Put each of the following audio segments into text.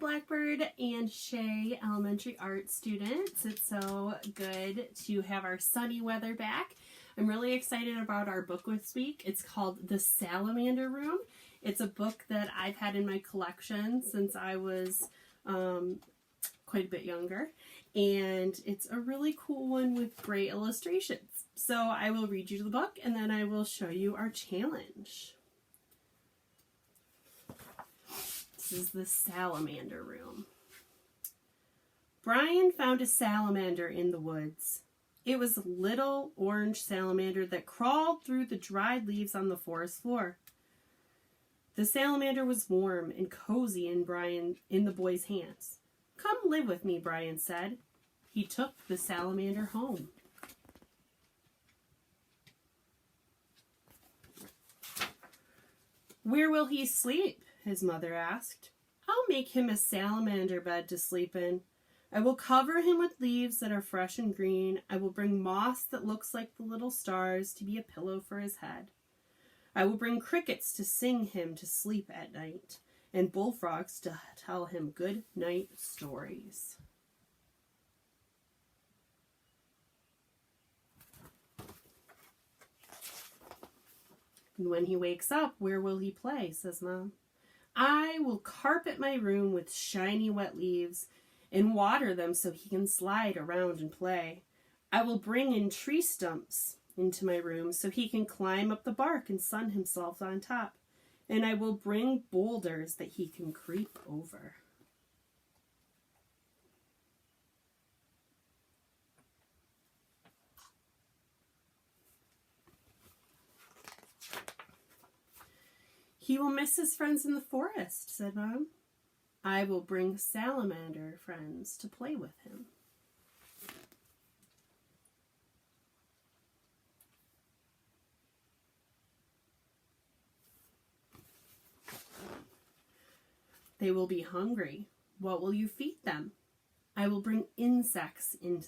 Blackbird and Shay elementary art students. It's so good to have our sunny weather back. I'm really excited about our book this week. It's called The Salamander Room. It's a book that I've had in my collection since I was quite a bit younger. And it's a really cool one with great illustrations. So I will read you the book and then I will show you our challenge. This is the salamander room. Brian found a salamander in the woods. It was a little orange salamander that crawled through the dried leaves on the forest floor. The salamander was warm and cozy in the boy's hands. "Come live with me," Brian said. He took the salamander home. "Where will he sleep?" his mother asked. "I'll make him a salamander bed to sleep in. I will cover him with leaves that are fresh and green. I will bring moss that looks like the little stars to be a pillow for his head. I will bring crickets to sing him to sleep at night, and bullfrogs to tell him good night stories." "And when he wakes up, where will he play?" says Mom. "I will carpet my room with shiny wet leaves and water them so he can slide around and play. I will bring in tree stumps into my room so he can climb up the bark and sun himself on top. And I will bring boulders that he can creep over." "He will miss his friends in the forest," said Mom. "I will bring salamander friends to play with him." "They will be hungry. What will you feed them?" "I will bring insects in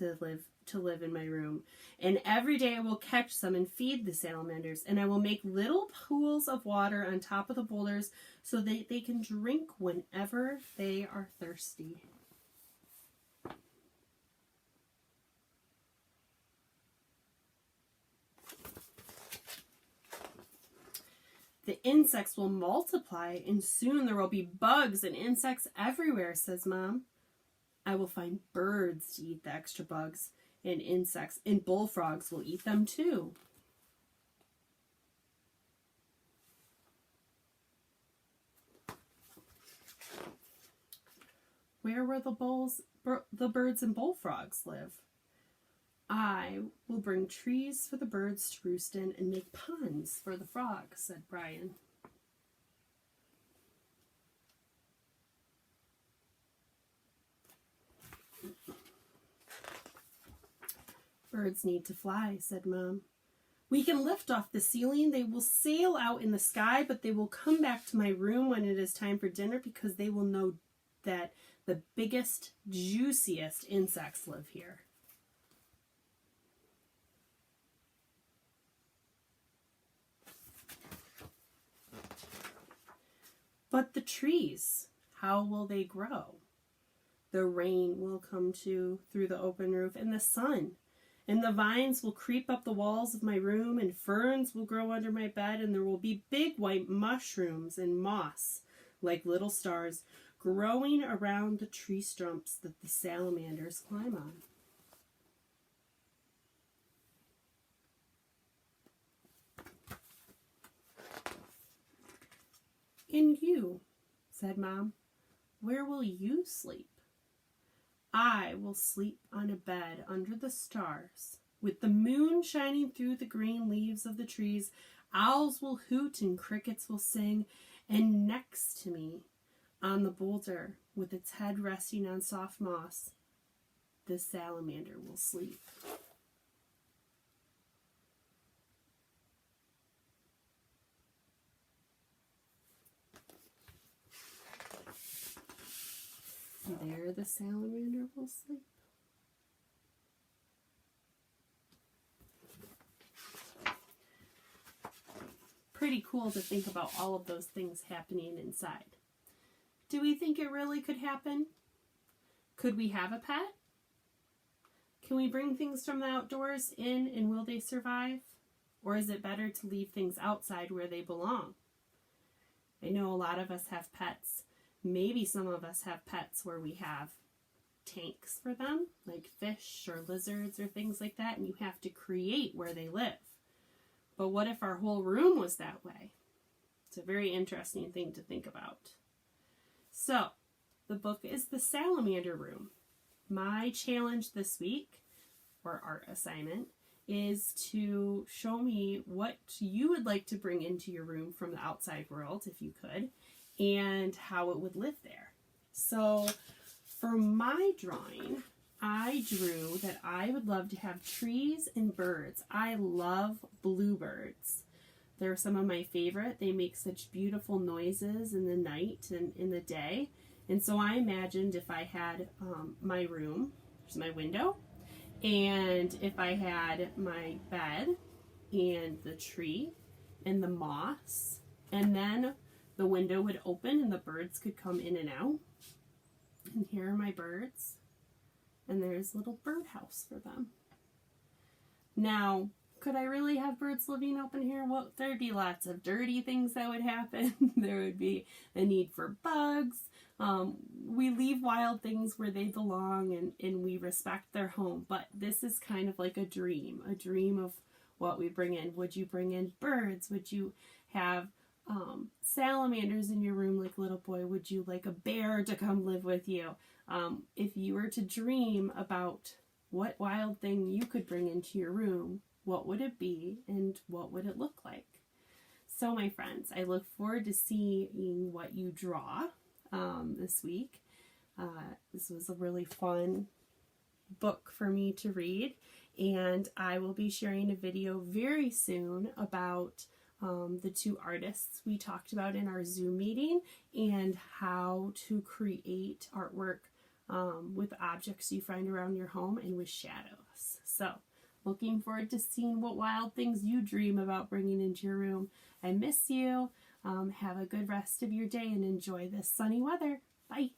to live in my room, and every day I will catch some and feed the salamanders, and I will make little pools of water on top of the boulders so that they can drink whenever they are thirsty." "The insects will multiply, and soon there will be bugs and insects everywhere," says Mom. "I will find birds to eat the extra bugs and insects, and bullfrogs will eat them too." "Where will the birds and bullfrogs live?" "I will bring trees for the birds to roost in and make ponds for the frogs," said Brian. "Birds need to fly," said Mom. "We can lift off the ceiling. They will sail out in the sky, but they will come back to my room when it is time for dinner because they will know that the biggest, juiciest insects live here." "But the trees, how will they grow?" "The rain will come through the open roof, and the sun. And the vines will creep up the walls of my room, and ferns will grow under my bed, and there will be big white mushrooms and moss, like little stars, growing around the tree stumps that the salamanders climb on." "And you," said Mom, "where will you sleep?" "I will sleep on a bed under the stars. With the moon shining through the green leaves of the trees, owls will hoot and crickets will sing, and next to me, on the boulder, with its head resting on soft moss, the salamander will sleep." There the salamander will sleep. Pretty cool to think about all of those things happening inside. Do we think it really could happen? Could we have a pet? Can we bring things from the outdoors in, and will they survive? Or is it better to leave things outside where they belong? I know a lot of us have pets. Maybe some of us have pets where we have tanks for them, like fish or lizards or things like that, and you have to create where they live. But what if our whole room was that way? It's a very interesting thing to think about. So, the book is The Salamander Room. My challenge this week, or art assignment, is to show me what you would like to bring into your room from the outside world, if you could, and how it would live there. So, for my drawing, I drew that I would love to have trees and birds. I love bluebirds. They're some of my favorite. They make such beautiful noises in the night and in the day. And so I imagined if I had my room, there's my window, and if I had my bed and the tree and the moss, and then the window would open and the birds could come in and out. And here are my birds. And there's a little birdhouse for them. Now, could I really have birds living up in here? Well, there'd be lots of dirty things that would happen. There would be a need for bugs. We leave wild things where they belong, and we respect their home. But this is kind of like a dream of what we bring in. Would you bring in birds? Would you have salamanders in your room like a little boy? Would you like a bear to come live with you? If you were to dream about what wild thing you could bring into your room, what would it be and what would it look like? So my friends, I look forward to seeing what you draw this week. This was a really fun book for me to read, and I will be sharing a video very soon about the two artists we talked about in our Zoom meeting and how to create artwork with objects you find around your home and with shadows. So, looking forward to seeing what wild things you dream about bringing into your room. I miss you. Have a good rest of your day and enjoy this sunny weather. Bye.